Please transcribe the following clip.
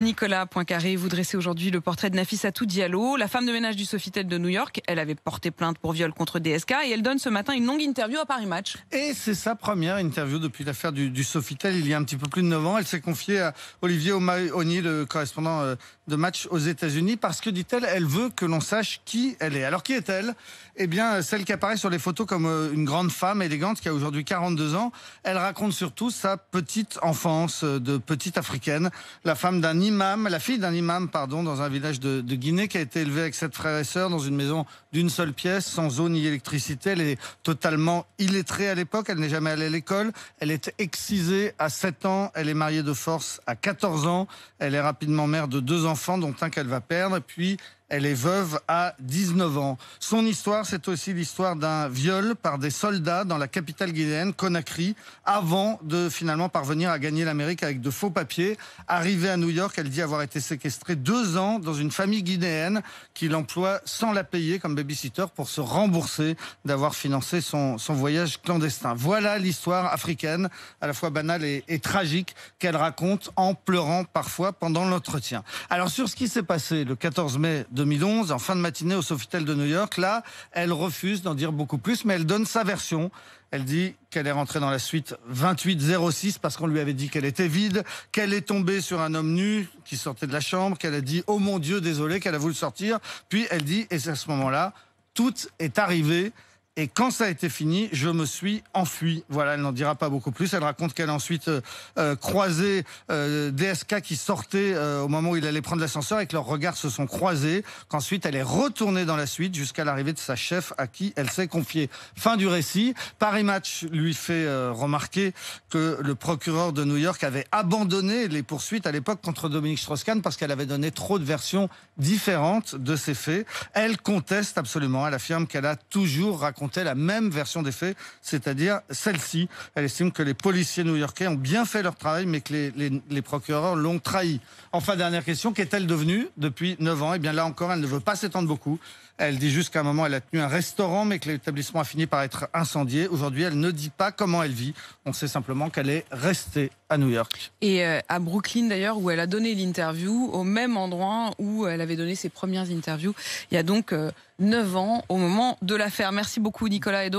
Nicolas Poincaré, vous dressez aujourd'hui le portrait de Nafissatou Diallo, la femme de ménage du Sofitel de New York. Elle avait porté plainte pour viol contre DSK et elle donne ce matin une longue interview à Paris Match. Et c'est sa première interview depuis l'affaire du Sofitel il y a un petit peu plus de 9 ans. Elle s'est confiée à Olivier O'Mahony, le correspondant de Match aux États-Unis, parce que, dit-elle, elle veut que l'on sache qui elle est. Alors qui est-elle ? Eh bien, celle qui apparaît sur les photos comme une grande femme élégante qui a aujourd'hui 42 ans. Elle raconte surtout sa petite enfance de petite africaine, la fille d'un imam, dans un village de Guinée, qui a été élevée avec 7 frères et sœurs dans une maison d'une seule pièce, sans eau ni électricité. Elle est totalement illettrée à l'époque, elle n'est jamais allée à l'école. Elle est excisée à 7 ans, elle est mariée de force à 14 ans. Elle est rapidement mère de 2 enfants, dont un qu'elle va perdre. Puis elle est veuve à 19 ans. Son histoire, c'est aussi l'histoire d'un viol par des soldats dans la capitale guinéenne, Conakry, avant de finalement parvenir à gagner l'Amérique avec de faux papiers. Arrivée à New York, elle dit avoir été séquestrée 2 ans dans une famille guinéenne qui l'emploie sans la payer comme babysitter pour se rembourser d'avoir financé son voyage clandestin. Voilà l'histoire africaine, à la fois banale et tragique, qu'elle raconte en pleurant parfois pendant l'entretien. Alors sur ce qui s'est passé le 14 mai 2011, en fin de matinée au Sofitel de New York, là, elle refuse d'en dire beaucoup plus, mais elle donne sa version. Elle dit qu'elle est rentrée dans la suite 2806 parce qu'on lui avait dit qu'elle était vide, qu'elle est tombée sur un homme nu qui sortait de la chambre, qu'elle a dit « Oh mon Dieu, désolé », qu'elle a voulu sortir. Puis elle dit, et c'est à ce moment-là, tout est arrivé. Et quand ça a été fini, je me suis enfui. Voilà, elle n'en dira pas beaucoup plus. Elle raconte qu'elle a ensuite croisé DSK qui sortait au moment où il allait prendre l'ascenseur et que leurs regards se sont croisés. Qu'ensuite, elle est retournée dans la suite jusqu'à l'arrivée de sa chef à qui elle s'est confiée. Fin du récit. Paris Match lui fait remarquer que le procureur de New York avait abandonné les poursuites à l'époque contre Dominique Strauss-Kahn parce qu'elle avait donné trop de versions différentes de ces faits. Elle conteste absolument. Elle affirme qu'elle a toujours raconté la même version des faits, c'est-à-dire celle-ci. Elle estime que les policiers new-yorkais ont bien fait leur travail, mais que les procureurs l'ont trahi. Enfin, dernière question, qu'est-elle devenue depuis 9 ans ? Eh bien là encore, elle ne veut pas s'étendre beaucoup. Elle dit juste qu'à un moment, elle a tenu un restaurant, mais que l'établissement a fini par être incendié. Aujourd'hui, elle ne dit pas comment elle vit. On sait simplement qu'elle est restée à New York. Et à Brooklyn, d'ailleurs, où elle a donné l'interview, au même endroit où elle avait donné ses premières interviews, il y a donc 9 ans, au moment de l'affaire. Merci beaucoup, Nicolas.